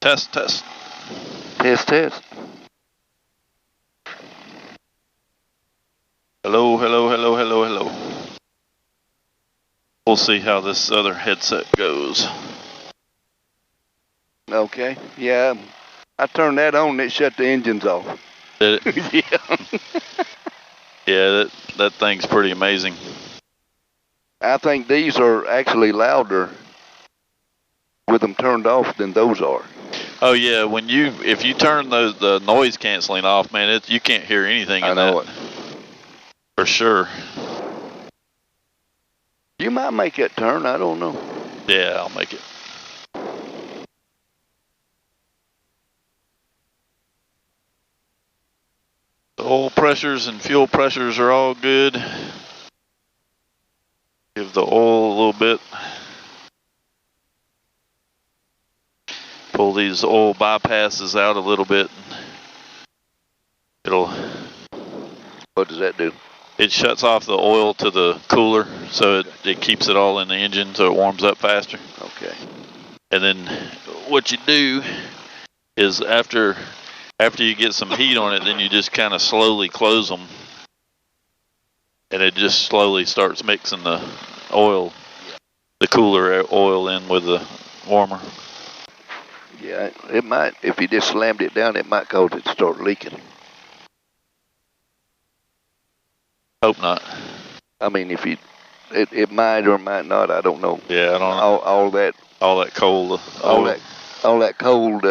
Test, test. Test, test. Hello, hello, hello, hello, hello. We'll see how this other headset goes. Okay, yeah. I turned that on and it shut the engines off. Did it? Yeah. Yeah, that thing's pretty amazing. I think these are actually louder with them turned off than those are. Oh yeah, if you turn the noise canceling off, man, you can't hear anything in that. I know it. For sure. You might make that turn, I don't know. Yeah, I'll make it. The oil pressures and fuel pressures are all good. Give the oil a little bit. Pull these oil bypasses out a little bit. What does that do? It shuts off the oil to the cooler, so it keeps it all in the engine so it warms up faster. Okay. And then what you do is after you get some heat on it, then you just kind of slowly close them. And it just slowly starts mixing the oil, the cooler oil in with the warmer. Yeah, it might, if you just slammed it down, it might cause it to start leaking. Hope not. I mean, if you, it might or might not, I don't know. Yeah, I don't know. All that cold oil. All that cold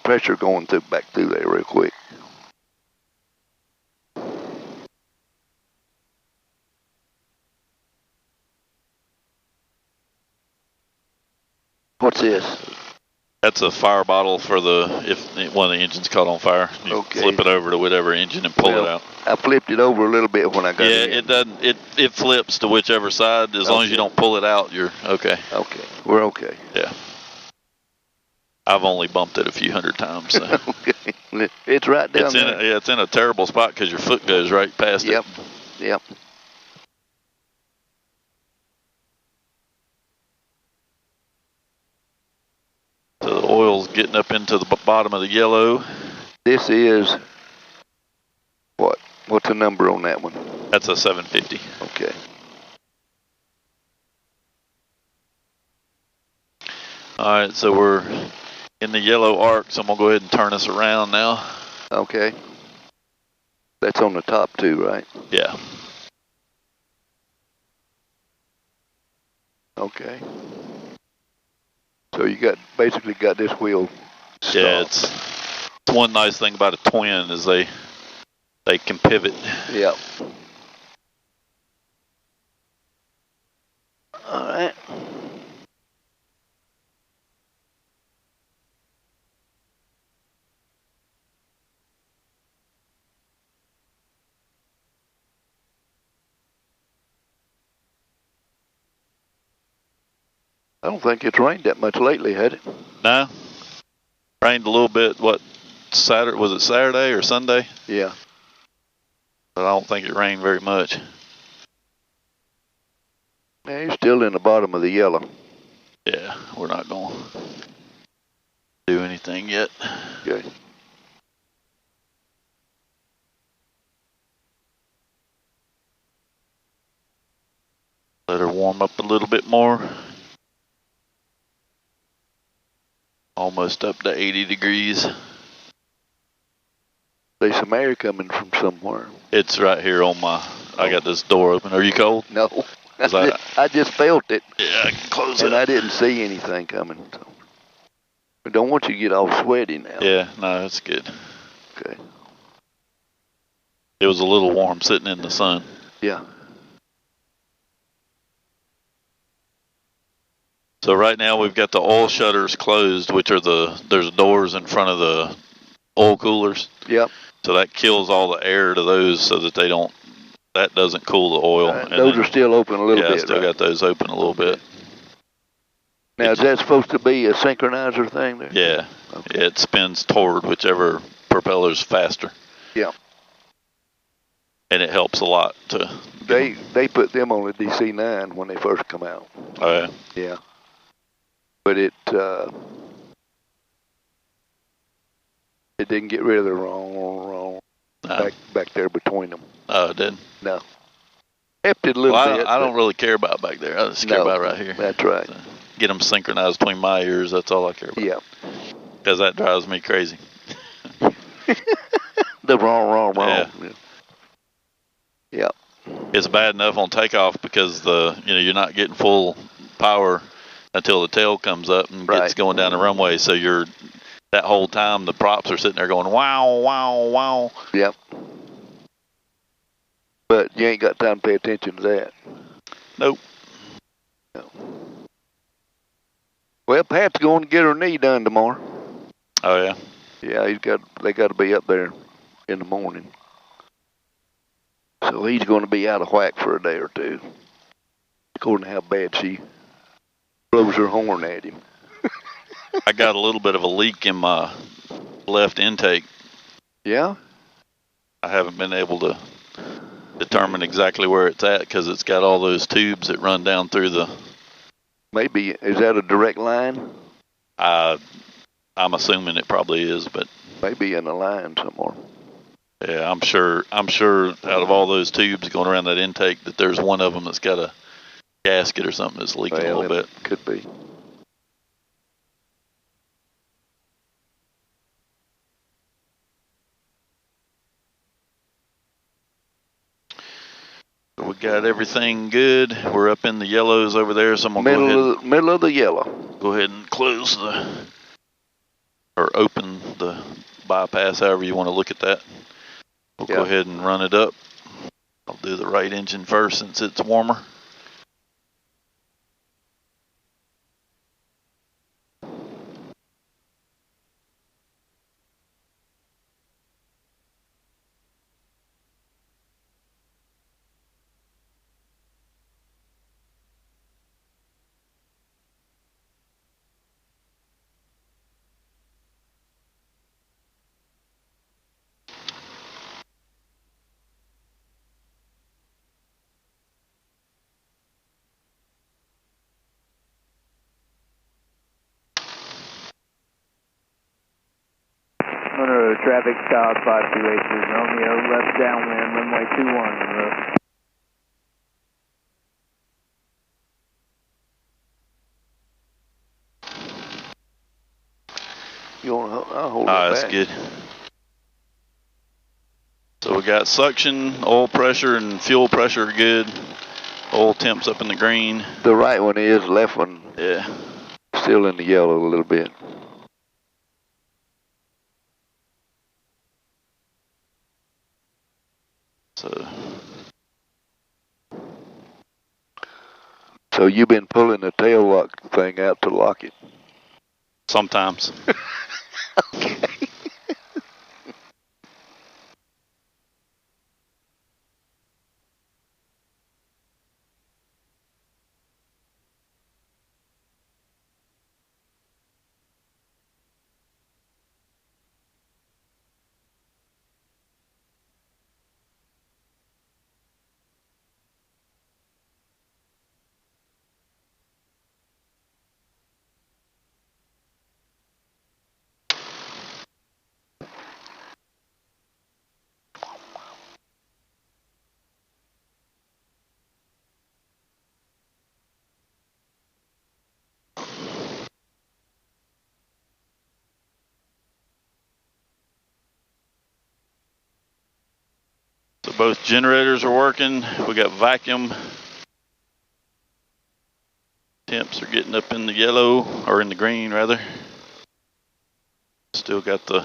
pressure going back through there real quick. What's this? That's a fire bottle for if one of the engines caught on fire. You okay. Flip it over to whatever engine and pull it out. I flipped it over a little bit when I got in. Yeah, it doesn't. It flips to whichever side. As long as you don't pull it out, you're okay. Okay, we're okay. Yeah. I've only bumped it a few hundred times. So. Okay, it's right down there. It's in a terrible spot because your foot goes right past it. Yep. So the oil's getting up into the bottom of the yellow. This is what? What's the number on that one? That's a 750. Okay. All right, so we're in the yellow arc, so I'm gonna go ahead and turn us around now. Okay. That's on the top too, right? Yeah. Okay. So you basically got this wheel stopped. Yeah, it's one nice thing about a twin is they can pivot. Yep. All right. I don't think it's rained that much lately, had it? No. Rained a little bit, was it Saturday or Sunday? Yeah. But I don't think it rained very much. Yeah, you're still in the bottom of the yellow. Yeah, we're not going to do anything yet. Okay. Let her warm up a little bit more. Almost up to 80 degrees. There's some air coming from somewhere. It's right here on I got this door open. Are you cold? No. I just felt it. Yeah, I can close it. And I didn't see anything coming. So. I don't want you to get all sweaty now. Yeah, no, that's good. Okay. It was a little warm sitting in the sun. Yeah. So right now we've got the oil shutters closed, which are there's doors in front of the oil coolers. Yep. So that kills all the air to those so that that doesn't cool the oil. And those are still open a little bit. Yeah, I still got those open a little bit. Now, is that supposed to be a synchronizer thing there? Yeah. Okay. Yeah, it spins toward whichever propeller's faster. Yeah. And it helps a lot to... They put them on the DC-9 when they first come out. Oh, yeah? Yeah. But It didn't get rid of the wrong No. back there between them. Oh, it didn't? No. Kept it a little bit. I don't really care about back there. I just care about right here. That's right. So, get them synchronized between my ears. That's all I care about. Yeah. Because that drives me crazy. The wrong. Yeah. It's bad enough on takeoff because you're not getting full power until the tail comes up and gets going down the runway. So that whole time the props are sitting there going wow, wow, wow. Yep. But you ain't got time to pay attention to that. Nope. No. Well, Pat's going to get her knee done tomorrow. Oh yeah. Yeah, they got to be up there in the morning. So he's going to be out of whack for a day or two, according to how bad she blows her horn at him. I got a little bit of a leak in my left intake. Yeah? I haven't been able to determine exactly where it's at because it's got all those tubes that run down through the... Maybe, is that a direct line? I'm assuming it probably is, but... Maybe in a line somewhere. Yeah, I'm sure out of all those tubes going around that intake that there's one of them that's got a gasket or something that's leaking a little bit. Could be. We got everything good. We're up in the yellows over there, so I'm gonna middle of the yellow. Go ahead and close or open the bypass, however you want to look at that. We'll go ahead and run it up. I'll do the right engine first since it's warmer. Under traffic stop 5282 Romeo, left downwind, runway 21. You want to I'll hold it back. That's good. So we got suction, oil pressure, and fuel pressure good. Oil temps up in the green. The right one is, left one. Yeah. Still in the yellow a little bit. So you've been pulling the tail lock thing out to lock it? Sometimes. Okay. So both generators are working. We got vacuum. Temps are getting up in the yellow, or in the green rather. Still got the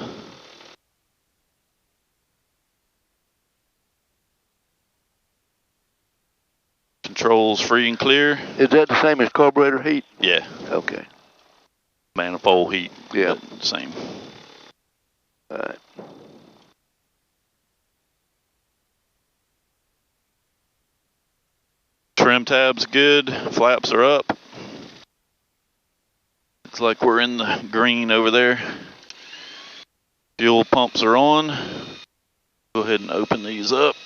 controls free and clear. Is that the same as carburetor heat? Yeah. Okay. Manifold heat. Yeah. Same. All right. Trim tab's good. Flaps are up. Looks like we're in the green over there. Fuel pumps are on. Go ahead and open these up.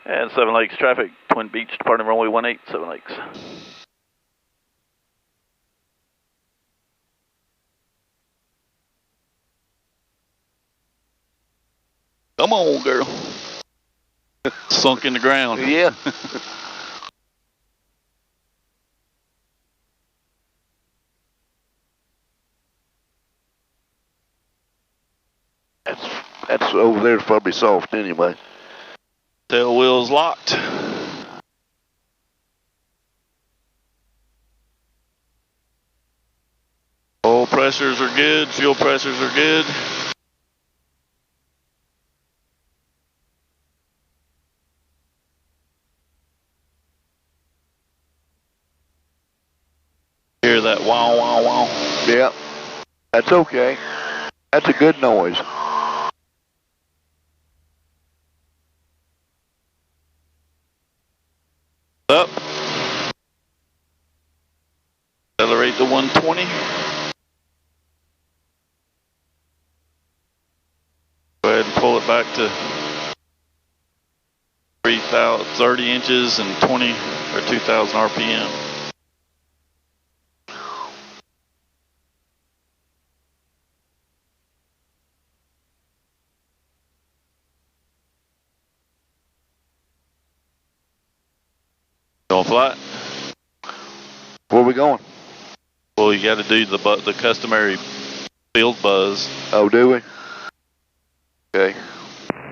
And 7 Lakes traffic, Twin Beach, departing runway 18, 7 Lakes. Come on, girl. Sunk in the ground. Yeah. That's over there, probably soft anyway. Tail wheel's locked. Oil pressures are good. Fuel pressures are good. Hear that wow, wow, wow. Yeah. That's okay. That's a good noise. Up. Accelerate to 120. Go ahead and pull it back to 30 inches and 20 or 2,000 RPM. Going flat? Where we going? Well, you got to do the customary field buzz. Oh, do we? Okay.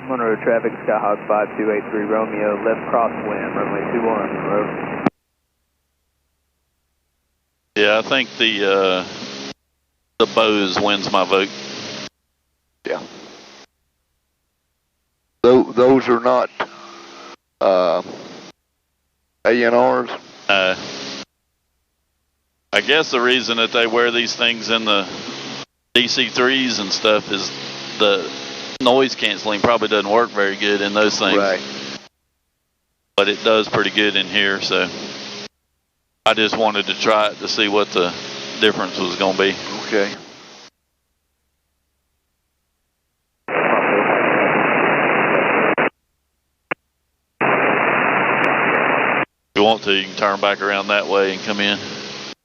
Monroe traffic, Skyhawk 5283 Romeo, left crosswind, runway 21, Monroe. Yeah, I think the Bose wins my vote. Yeah. Those are not ANRs. I guess the reason that they wear these things in the DC3s and stuff is the noise canceling probably doesn't work very good in those things. Right. But it does pretty good in here, so I just wanted to try it to see what the difference was going to be. Okay. If you want to, you can turn back around that way and come in.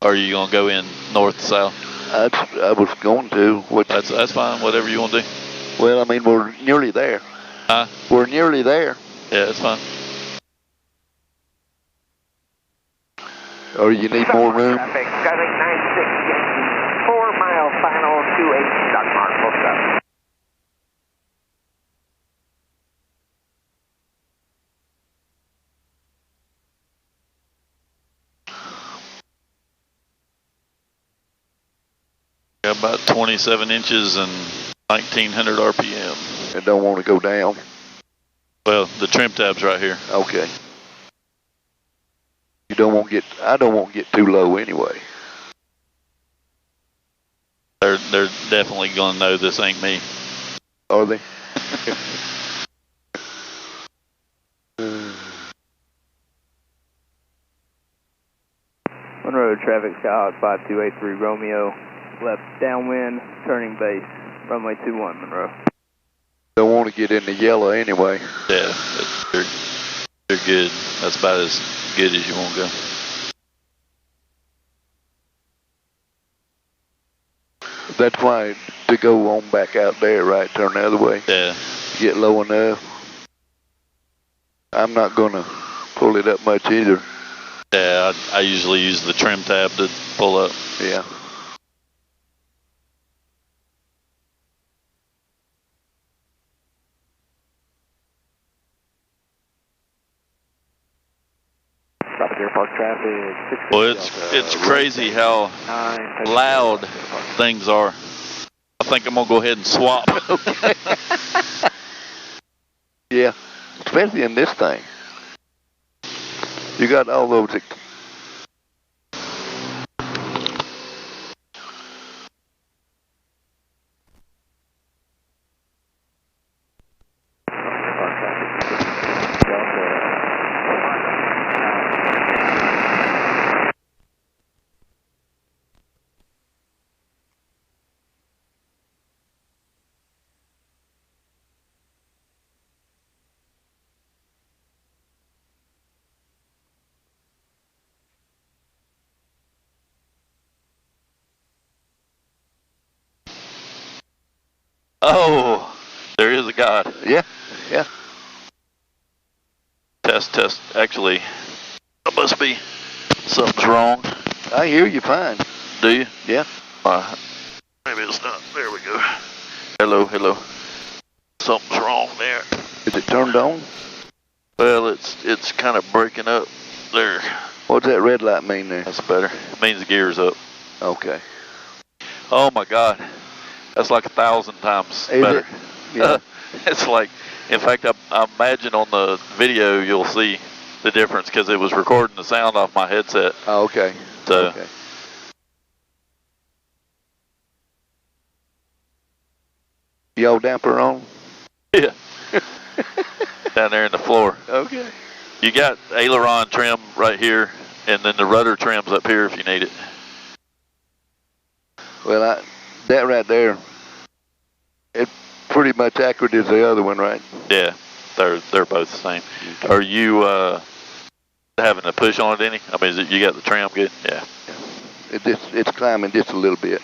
Or are you going to go in north to south? I was going to. That's fine, whatever you want to do. Well, I mean, we're nearly there. Huh? We're nearly there. Yeah, it's fine. Or you need more room? Traffic, Skyhawk 96 Yankee, 4 mile final, 28 stock mark, full stop. Got about 27 inches and 1900 RPM. I don't want to go down. Well, the trim tab's right here. Okay. I don't want to get too low anyway. They're definitely gonna know this ain't me. Are they? Monroe traffic, Skyhawk 5283 Romeo, left downwind, turning base, runway 21, Monroe. Don't want to get in the yellow anyway. Yeah, they're good. That's about as good as you want to go. That's why to go on back out there, right? Turn the other way. Yeah. Get low enough. I'm not gonna pull it up much either. Yeah, I usually use the trim tab to pull up. Yeah. Airport traffic, 650 Well, it's crazy how loud things are. I think I'm gonna go ahead and swap. Okay. Yeah, especially in this thing. You got all those. Oh, there is a God. Yeah. Yeah. Test. Actually, it must be something's wrong. I hear you fine. Do you? Yeah. Maybe it's not. There we go. Hello. Something's wrong there. Is it turned on? Well, it's kind of breaking up there. What's that red light mean there? That's better. It means the gear's up. Okay. Oh my God, that's like 1,000 times Is better. it? Yeah. It's like, in fact, I imagine on the video you'll see the difference because it was recording the sound off my headset. Oh, okay. So. Okay. Yaw damper on? Yeah. Down there in the floor. Okay. You got aileron trim right here, and then the rudder trim's up here if you need it. Well, that right there, it's pretty much accurate as the other one, right? Yeah, they're both the same. Are you having to push on it any? I mean, you got the trim good? Yeah. It's climbing just a little bit.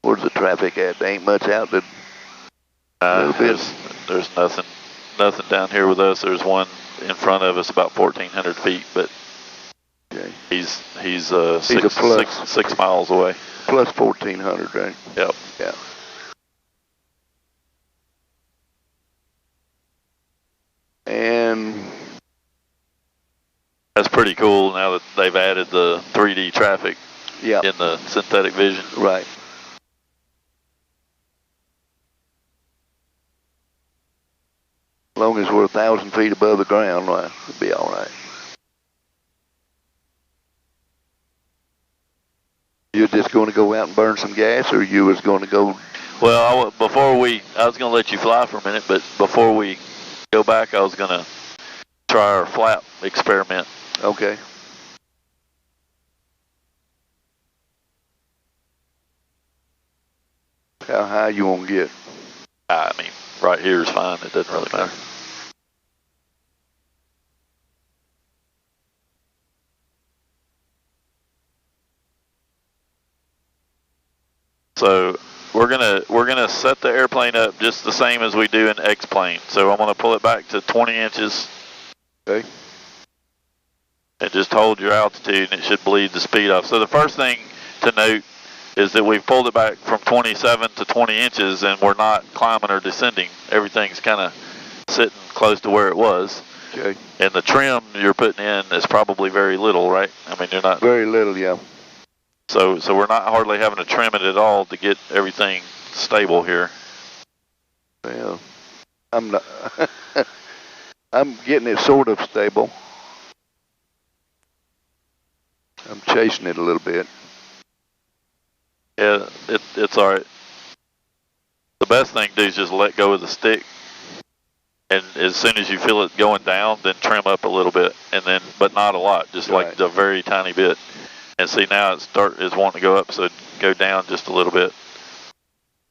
Where's the traffic at? There ain't much out there. There's nothing down here with us. There's one in front of us about 1,400 feet, but okay. He's six miles away. Plus 1,400, right? Yep. Yeah. And that's pretty cool now that they've added the 3D traffic in the synthetic vision. Right. As long as we're 1,000 feet above the ground, right, it'll be all right. You're just going to go out and burn some gas, or you was going to go? Well, I was going to let you fly for a minute, but before we go back, I was going to try our flap experiment. Okay. How high you want to get? I mean, right here is fine. It doesn't really matter. So we're gonna set the airplane up just the same as we do in XPlane. So I'm gonna pull it back to 20 inches. Okay. And just hold your altitude, and it should bleed the speed off. So the first thing to note is that we've pulled it back from 27 to 20 inches, and we're not climbing or descending. Everything's kind of sitting close to where it was. Okay. And the trim you're putting in is probably very little, right? I mean, you're not very little, yeah. So we're not hardly having to trim it at all to get everything stable here. Well, I'm not. I'm getting it sort of stable. I'm chasing it a little bit. Yeah, it's all right. The best thing to do is just let go of the stick, and as soon as you feel it going down, then trim up a little bit, and then, but not a lot, just like a very tiny bit. And see, now it's wanting to go up, so go down just a little bit.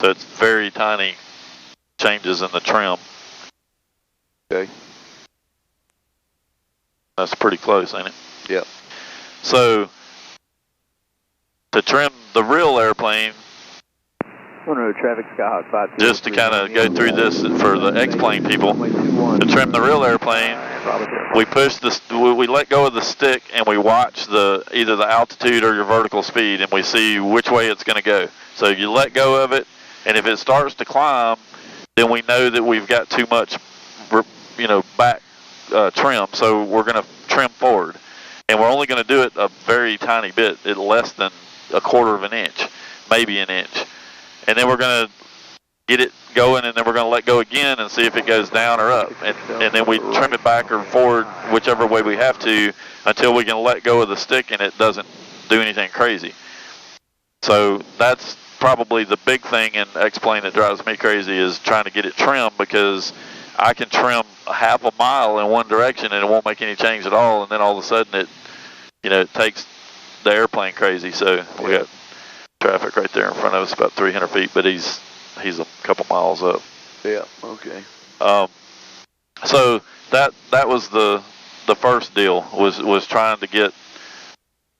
So it's very tiny changes in the trim. Okay. That's pretty close, ain't it? Yep. So to trim the real airplane, traffic Skyhawk 5. just to kind of go through this for the XPlane people, to trim the real airplane, we let go of the stick and we watch either the altitude or your vertical speed, and we see which way it's going to go. So you let go of it, and if it starts to climb, then we know that we've got too much, back trim. So we're going to trim forward, and we're only going to do it a very tiny bit, at less than 1/4 of an inch, maybe an inch. And then we're going to get it going, and then we're going to let go again and see if it goes down or up. And then we trim it back or forward, whichever way we have to, until we can let go of the stick and it doesn't do anything crazy. So that's probably the big thing in XPlane that drives me crazy, is trying to get it trimmed, because I can trim 1/2 mile in one direction and it won't make any change at all, and then all of a sudden it takes the airplane crazy. So we got traffic right there in front of us, about 300 feet, but he's a couple miles up. Yeah. Okay. So that was the first deal, was trying to get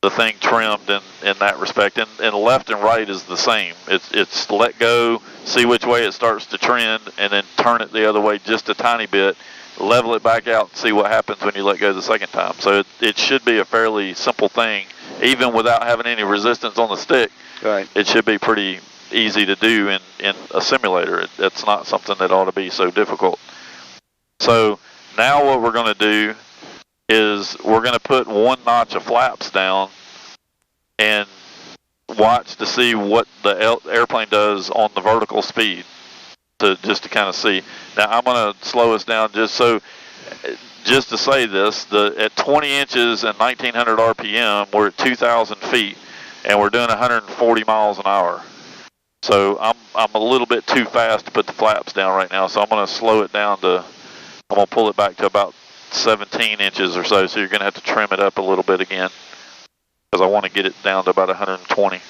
the thing trimmed in that respect. And left and right is the same. It's let go, see which way it starts to trend, and then turn it the other way just a tiny bit, level it back out, and see what happens when you let go the second time. So it should be a fairly simple thing, even without having any resistance on the stick. Right. It should be pretty easy to do in a simulator. It's not something that ought to be so difficult. So now what we're going to do is we're going to put one notch of flaps down and watch to see what the airplane does on the vertical speed, just to kind of see. Now I'm going to slow us down just to say this, at 20 inches and 1900 RPM, we're at 2,000 feet and we're doing 140 miles an hour. So I'm a little bit too fast to put the flaps down right now, so I'm going to slow it down I'm going to pull it back to about 17 inches or so you're going to have to trim it up a little bit again, because I want to get it down to about 120.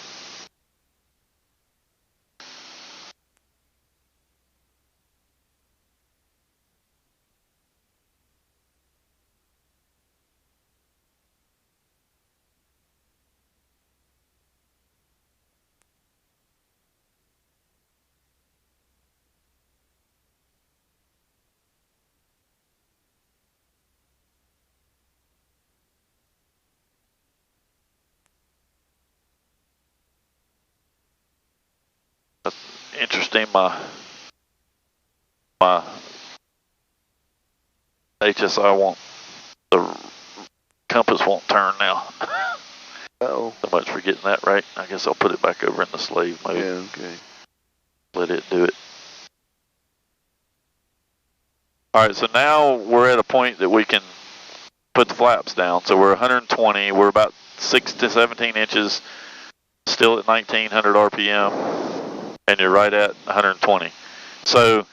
Interesting, my HSI the compass won't turn now. Uh-oh. So much for getting that right. I guess I'll put it back over in the slave mode. Yeah, okay. Let it do it. Alright, so now we're at a point that we can put the flaps down. So we're 120, we're about 6 to 17 inches, still at 1900 RPM, and you're right at 120. So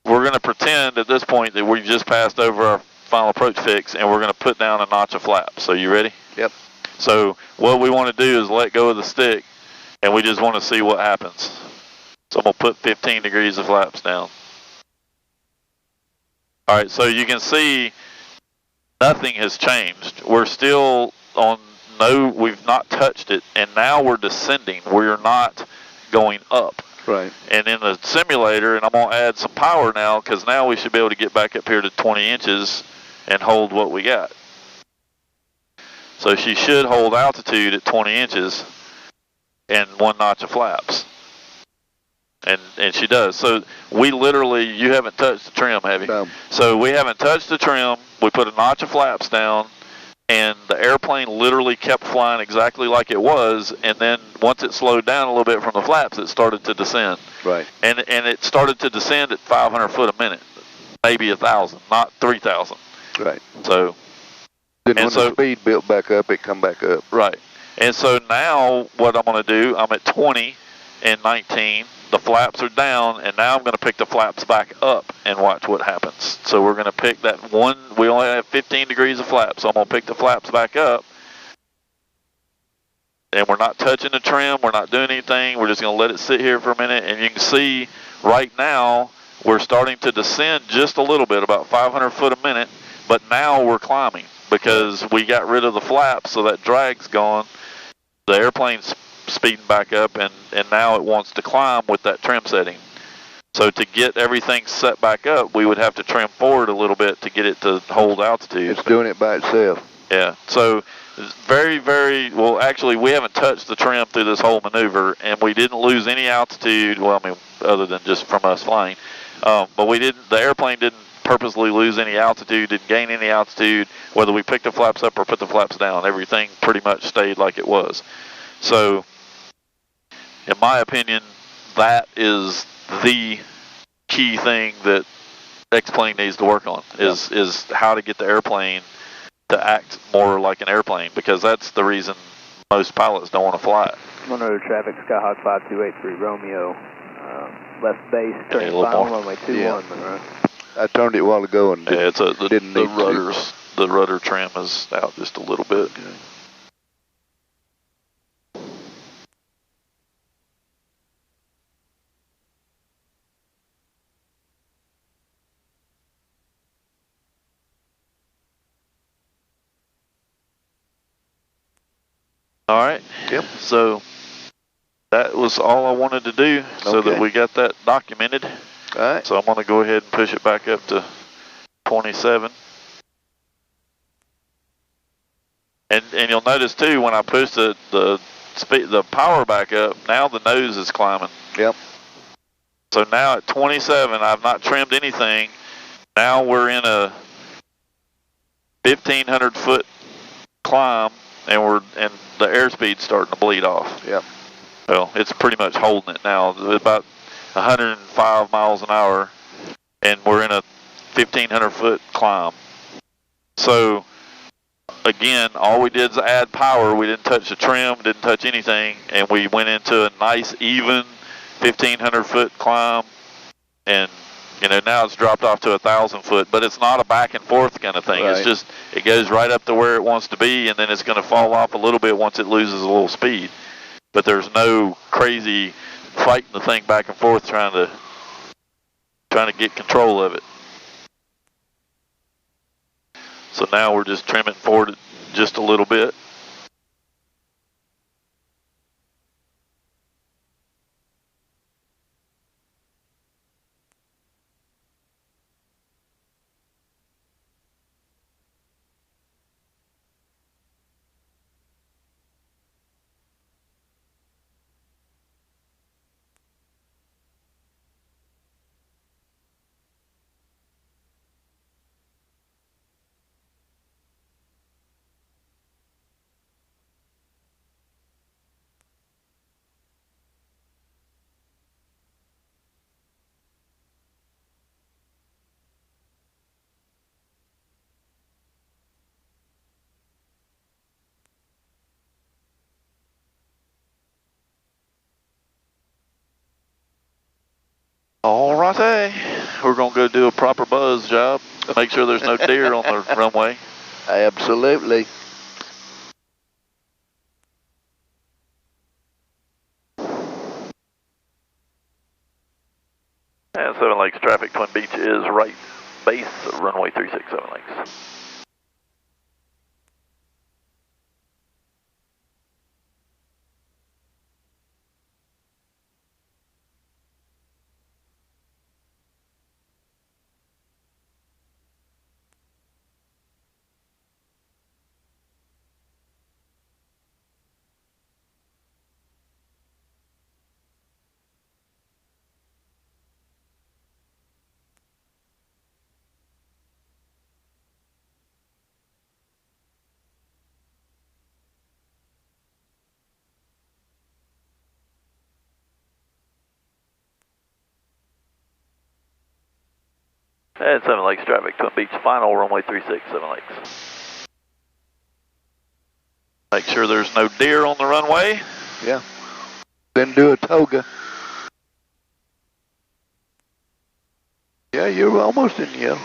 we're going to pretend at this point that we've just passed over our final approach fix, and we're going to put down a notch of flaps. So you ready? Yep. So what we want to do is let go of the stick, and we just want to see what happens. So I'm going to put 15 degrees of flaps down. All right, so you can see nothing has changed. We're still on we've not touched it, and now we're descending. We're not going up. Right. And in the simulator, and I'm going to add some power now, because now we should be able to get back up here to 20 inches and hold what we got. So she should hold altitude at 20 inches and one notch of flaps. And she does. So we literally, you haven't touched the trim, have you? No. So we haven't touched the trim. We put a notch of flaps down, and the airplane literally kept flying exactly like it was. And then once it slowed down a little bit from the flaps, it started to descend. Right. And it started to descend at 500 foot a minute, maybe 1,000, not 3,000. Right. So. Then when the speed built back up, it come back up. Right. And so now what I'm going to do, I'm at 20 and 19. The flaps are down, and now I'm going to pick the flaps back up and watch what happens. So we're going to pick that one. We only have 15 degrees of flaps, so I'm going to pick the flaps back up. And we're not touching the trim. We're not doing anything. We're just going to let it sit here for a minute. And you can see right now we're starting to descend just a little bit, about 500 foot a minute. But now we're climbing because we got rid of the flaps, so that drag's gone. The airplane's speeding back up, and now it wants to climb with that trim setting. So to get everything set back up, we would have to trim forward a little bit to get it to hold altitude. It's doing it by itself. Yeah. So very, very, well, actually, we haven't touched the trim through this whole maneuver, and we didn't lose any altitude. Well, I mean, other than just from us flying. But the airplane didn't purposely lose any altitude, didn't gain any altitude, whether we picked the flaps up or put the flaps down. Everything pretty much stayed like it was. So, in my opinion, that is the key thing that XPlane needs to work on, is how to get the airplane to act more like an airplane, because that's the reason most pilots don't want to fly it. Monroe traffic, Skyhawk 5283 Romeo, left base, turning final, runway 21, Monroe. I turned it a while ago and didn't the rudder trim is out just a little bit. Okay. All right. Yep. So that was all I wanted to do, so that we got that documented. All right. So I'm going to go ahead and push it back up to 27. And you'll notice too, when I push the power back up, now the nose is climbing. Yep. So now at 27, I've not trimmed anything. Now we're in a 1,500 foot climb, and the airspeed's starting to bleed off. Yep. Well, it's pretty much holding it now, about 105 miles an hour, and we're in a 1,500 foot climb. So again, all we did is add power. We didn't touch the trim, didn't touch anything, and we went into a nice even 1,500 foot climb. And now it's dropped off to 1,000 foot, but it's not a back and forth kind of thing. Right. It's just, it goes right up to where it wants to be, and then it's going to fall off a little bit once it loses a little speed. But there's no crazy fighting the thing back and forth trying to get control of it. So now we're just trimming forward just a little bit. All righty, we're gonna go do a proper buzz job. Make sure there's no deer on the runway. Absolutely. And 7 Lakes traffic, Twin Beech is right base, runway 36, 7 Lakes. And 7 Lakes traffic, Twin Beech, final runway 36, 7 Lakes. Make sure there's no deer on the runway. Yeah. Then do a toga. Yeah, you're almost in yellow.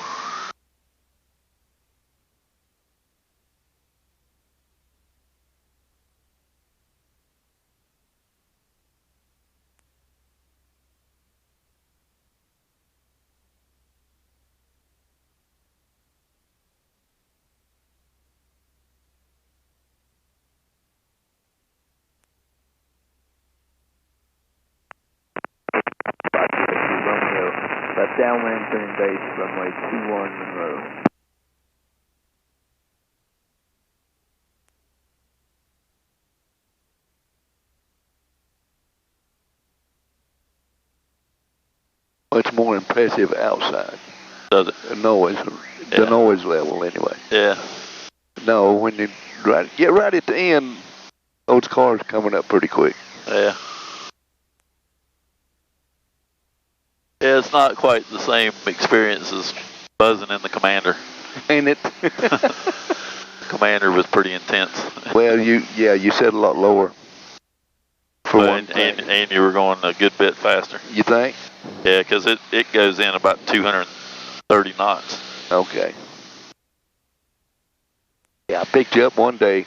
Left downwind, turning base, runway 21 Monroe. Much more impressive outside. Does it? The noise, the noise level anyway. Yeah. No, when you get right at the end, those cars coming up pretty quick. Yeah. Yeah, it's not quite the same experience as buzzing in the Commander. Ain't it? Commander was pretty intense. Well, you said a lot lower. For one thing. And you were going a good bit faster. You think? Yeah, because it goes in about 230 knots. Okay. Yeah, I picked you up one day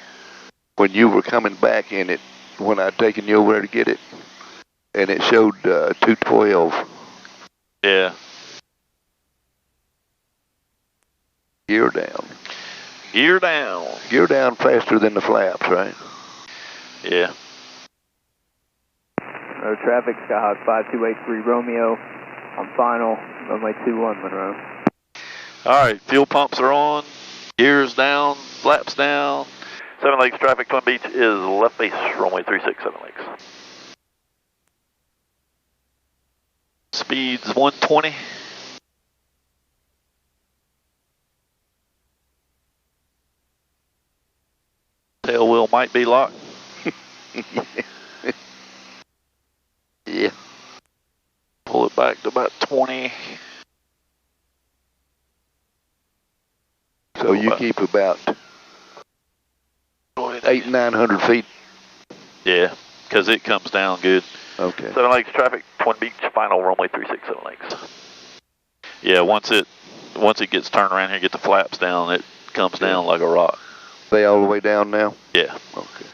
when you were coming back in it, when I'd taken you over there to get it, and it showed 212. Yeah. Gear down. Gear down. Gear down faster than the flaps, right? Yeah. Road traffic, Skyhawk 5283 Romeo. On final, runway 21 Monroe. All right, fuel pumps are on, gears down, flaps down. 7 Lakes traffic, Twin Beach is left base, runway 36, 7 Lakes. Speed's 120. Tail wheel might be locked. Yeah. Pull it back to about 20. So you keep about 800-900 feet. Yeah, because it comes down good. Okay. 7 Lakes traffic, Twin Beach, final runway 36, 7 Lakes. Yeah, once it gets turned around here, get the flaps down, it comes down like a rock. They all the way down now? Yeah. Okay.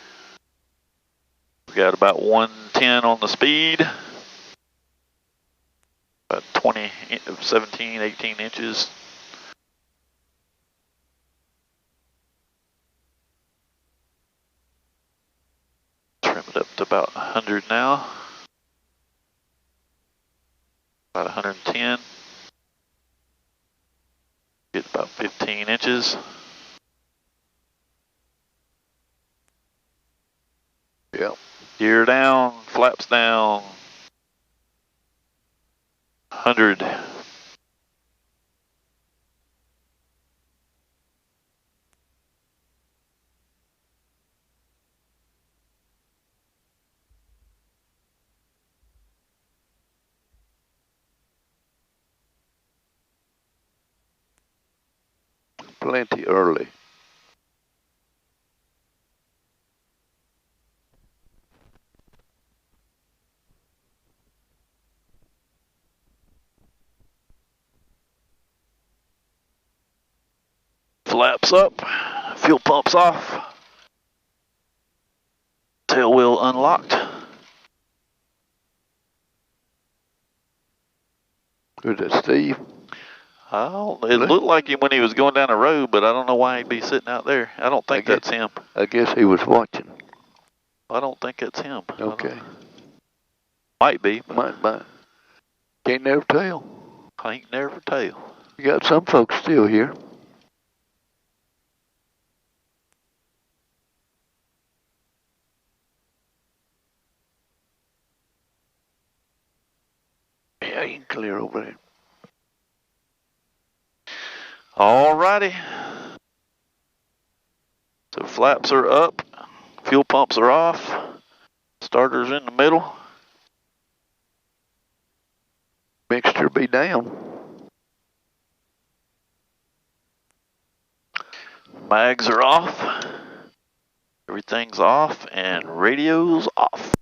We got about 110 on the speed. About 20, 17, 18 inches. Trim it up to about 100 now. About 110. Get about 15 inches. Yep. Gear down, flaps down. 100. Plenty early. Flaps up, fuel pumps off, tail wheel unlocked. Is that Steve? It looked like him when he was going down the road, but I don't know why he'd be sitting out there. I don't think that's him. I guess he was watching. I don't think it's him. Okay. Might be. Might. Can't never tell. Can't never tell. You got some folks still here. Yeah, you can clear over there. Alrighty. So flaps are up, fuel pumps are off, starter's in the middle. Mixture be down. Mags are off, everything's off, and radio's off.